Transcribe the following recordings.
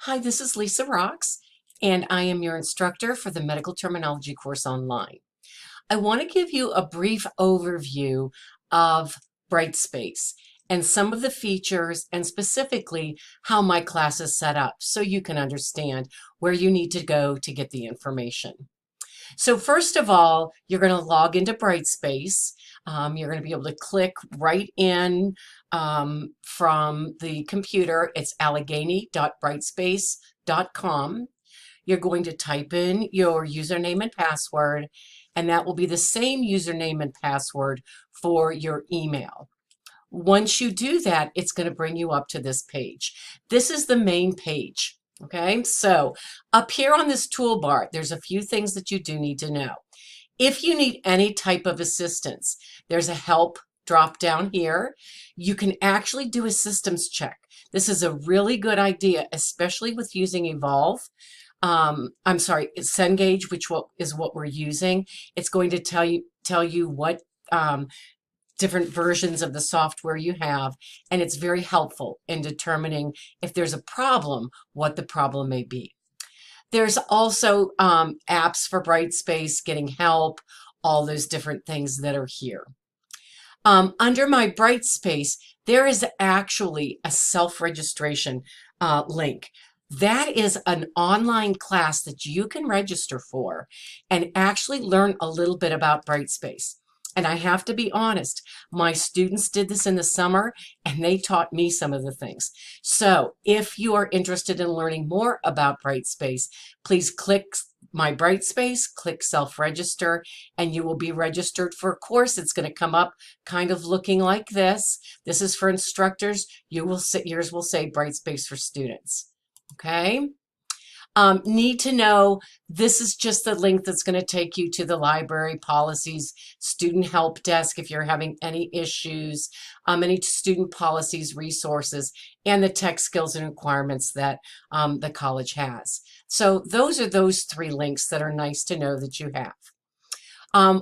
Hi, this is Lisa Rocks, and I am your instructor for the Medical Terminology course online. I want to give you a brief overview of Brightspace and some of the features and specifically how my class is set up so you can understand where you need to go to get the information. So first of all, you're going to log into Brightspace. You're going to be able to click right in from the computer. It's allegheny.brightspace.com. You're going to type in your username and password, and that will be the same username and password for your email. Once you do that, it's going to bring you up to this page. This is the main page. Okay, so up here on this toolbar, there's a few things that you do need to know. If you need any type of assistance, there's a help drop down here. You can actually do a systems check. This is a really good idea, especially with using Evolve. Cengage, which is what we're using. It's going to tell you what different versions of the software you have, and it's very helpful in determining if there's a problem, what the problem may be. There's also apps for Brightspace, getting help, all those different things that are here. Under my Brightspace, there is actually a self-registration link. That is an online class that you can register for and actually learn a little bit about Brightspace. And I have to be honest, my students did this in the summer and they taught me some of the things. So if you are interested in learning more about Brightspace, please click my Brightspace, click self-register, and you will be registered for a course. It's going to come up kind of looking like this. This is for instructors. Yours will say Brightspace for students. Okay. Need to know, this is just the link that's going to take you to the library policies, student help desk if you're having any issues, any student policies, resources, and the tech skills and requirements that the college has. So those are those three links that are nice to know that you have.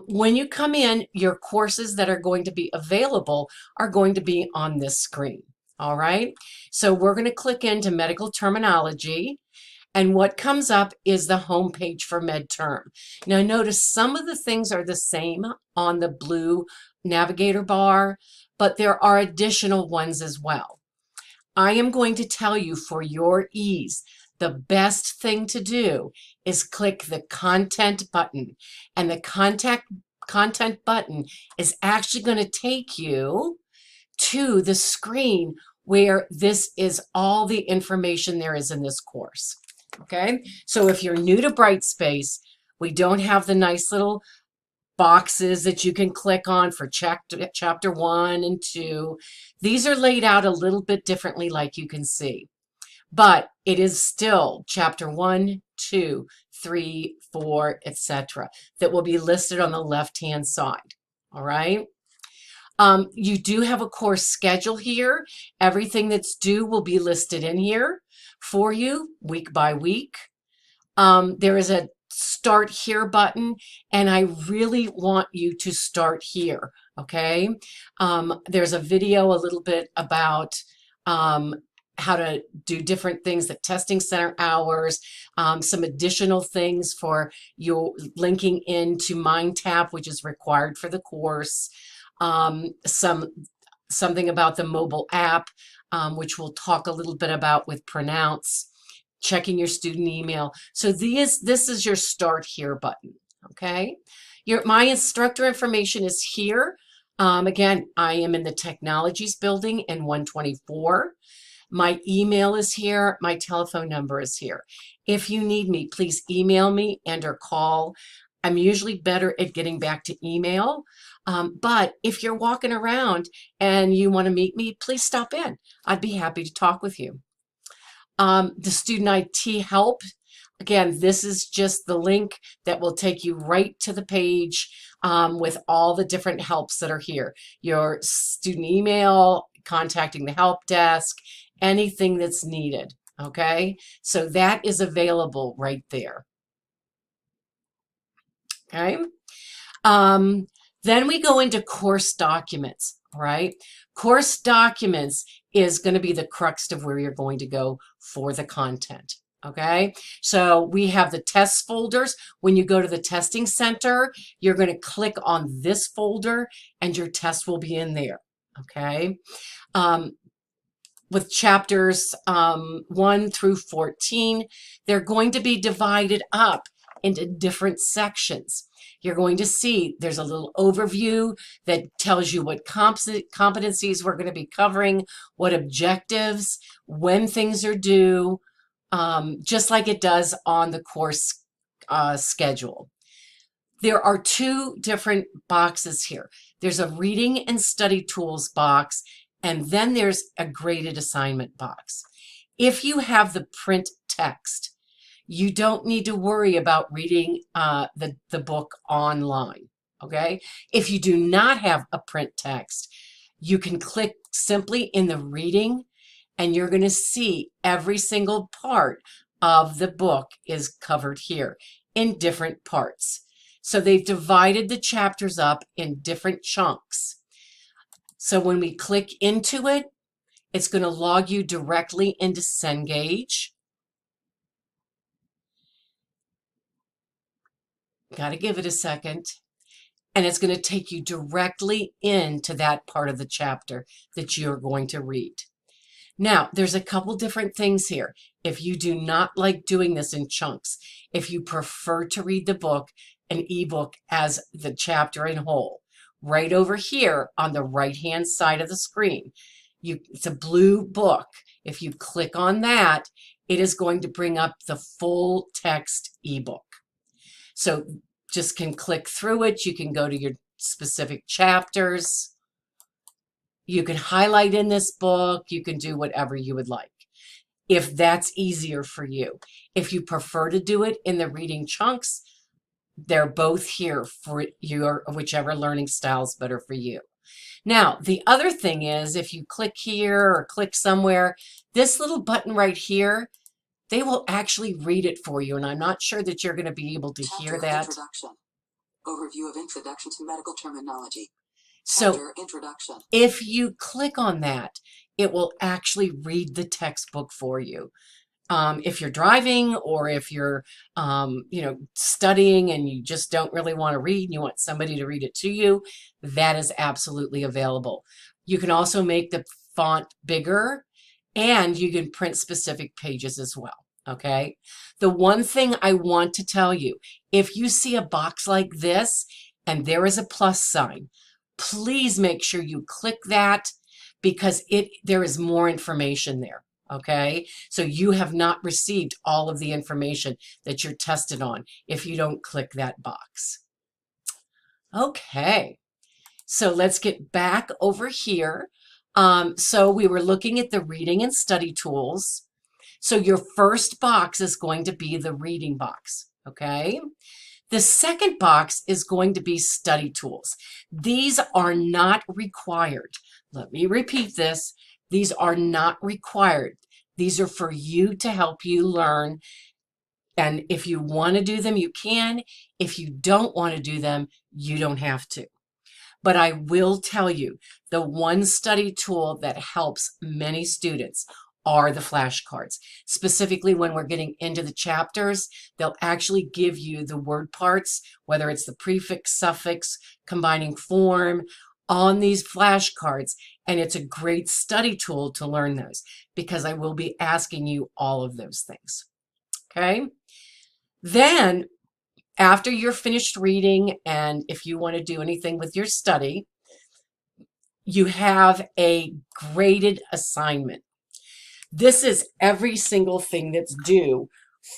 When you come in, your courses that are going to be available are going to be on this screen. All right. So we're going to click into medical terminology. And what comes up is the home page for MedTerm. Now notice some of the things are the same on the blue navigator bar, but there are additional ones as well. I am going to tell you for your ease, the best thing to do is click the content button. And the content button is actually going to take you to the screen where this is all the information there is in this course. Okay, so if you're new to Brightspace, we don't have the nice little boxes that you can click on for chapter 1 and 2. These are laid out a little bit differently, like you can see, but it is still chapter 1, 2, 3, 4, etc. that will be listed on the left-hand side. All right. You do have a course schedule here. Everything that's due will be listed in here for you week by week. There is a start here button, and I really want you to start here. Okay. There's a video a little bit about how to do different things, the testing center hours, some additional things for your linking into MindTap, which is required for the course. Something about the mobile app, which we'll talk a little bit about with Pronounce, checking your student email. So this is your start here button. Okay, my instructor information is here. Again, I am in the technologies building in 124. My email is here. My telephone number is here. If you need me, please email me and or call. I'm usually better at getting back to email. But if you're walking around and you want to meet me, please stop in. I'd be happy to talk with you. The student IT help, again, this is just the link that will take you right to the page with all the different helps that are here. Your student email, contacting the help desk, anything that's needed. Okay, so that is available right there. Okay. Then we go into course documents, right? Course documents is going to be the crux of where you're going to go for the content. Okay, so we have the test folders. When you go to the testing center, you're going to click on this folder and your test will be in there. Okay, with chapters 1 through 14, they're going to be divided up into different sections. You're going to see there's a little overview that tells you what competencies we're going to be covering, what objectives, when things are due, just like it does on the course schedule. There are two different boxes here. There's a reading and study tools box, and then there's a graded assignment box. If you have the print text, you don't need to worry about reading the book online, okay? If you do not have a print text, you can click simply in the reading and you're going to see every single part of the book is covered here in different parts. So they've divided the chapters up in different chunks. So when we click into it, it's going to log you directly into Cengage. Got to give it a second. And it's going to take you directly into that part of the chapter that you're going to read. Now, there's a couple different things here. If you do not like doing this in chunks, if you prefer to read the book, an ebook as the chapter in whole, right over here on the right-hand side of the screen, it's a blue book. If you click on that, it is going to bring up the full text ebook. So just can click through it. You can go to your specific chapters. You can highlight in this book. You can do whatever you would like, if that's easier for you. If you prefer to do it in the reading chunks, they're both here for your whichever learning style is better for you. Now, the other thing is, if you click here or click somewhere, this little button right here, they will actually read it for you. And I'm not sure that you're going to be able to hear that. Introduction. Overview of introduction to medical terminology. So introduction. If you click on that, it will actually read the textbook for you. If you're driving or if you're, studying and you just don't really want to read and you want somebody to read it to you, that is absolutely available. You can also make the font bigger and you can print specific pages as well. Okay. The one thing I want to tell you, if you see a box like this and there is a plus sign, please make sure you click that because there is more information there. Okay, so you have not received all of the information that you're tested on if you don't click that box. Okay, so let's get back over here. So we were looking at the reading and study tools. So your first box is going to be the reading box. Okay. The second box is going to be study tools. These are not required. Let me repeat this. These are not required. These are for you to help you learn. And if you want to do them, you can. If you don't want to do them, you don't have to. But I will tell you, the one study tool that helps many students are the flashcards. Specifically, when we're getting into the chapters, they'll actually give you the word parts, whether it's the prefix, suffix, combining form, on these flashcards. And it's a great study tool to learn those because I will be asking you all of those things. Okay. Then after you're finished reading, and if you want to do anything with your study, you have a graded assignment. This is every single thing that's due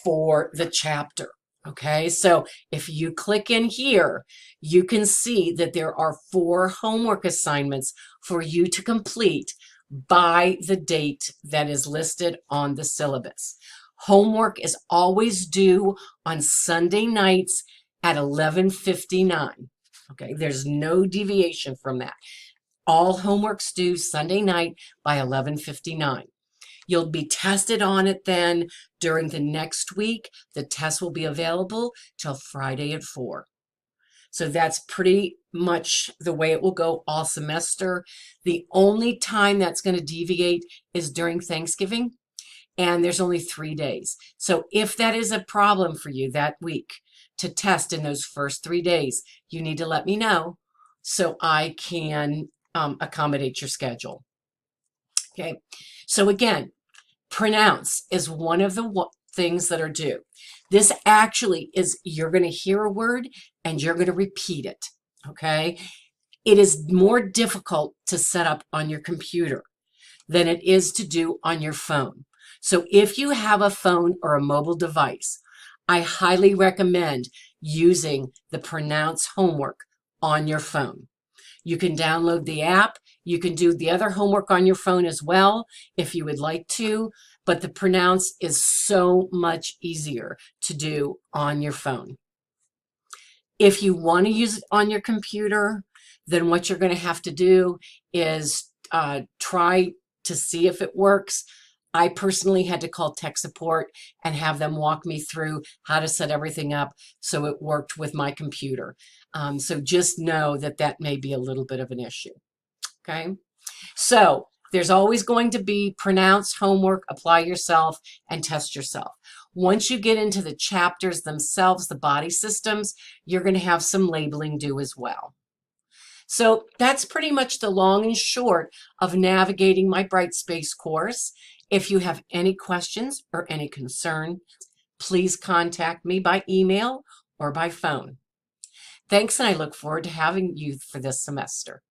for the chapter. Okay, so if you click in here, you can see that there are 4 homework assignments for you to complete by the date that is listed on the syllabus. Homework is always due on Sunday nights at 11:59. Okay, there's no deviation from that. All homework's due Sunday night by 11:59. You'll be tested on it then during the next week. The test will be available till Friday at 4. So that's pretty much the way it will go all semester. The only time that's going to deviate is during Thanksgiving, and there's only 3 days. So if that is a problem for you that week to test in those first 3 days, you need to let me know so I can accommodate your schedule. Okay, so again, pronounce is one of the things that are due. This actually is, you're going to hear a word and you're going to repeat it. Okay, it is more difficult to set up on your computer than it is to do on your phone. So if you have a phone or a mobile device, I highly recommend using the Pronounce homework on your phone. You can download the app. You can do the other homework on your phone as well if you would like to, but the Pronounce is so much easier to do on your phone. If you want to use it on your computer, then what you're going to have to do is try to see if it works. I personally had to call tech support and have them walk me through how to set everything up so it worked with my computer. So just know that that may be a little bit of an issue. Okay, so there's always going to be Pronounce homework, apply yourself, and test yourself. Once you get into the chapters themselves, the body systems, you're going to have some labeling due as well. So that's pretty much the long and short of navigating my Brightspace course. If you have any questions or any concern, please contact me by email or by phone. Thanks, and I look forward to having you for this semester.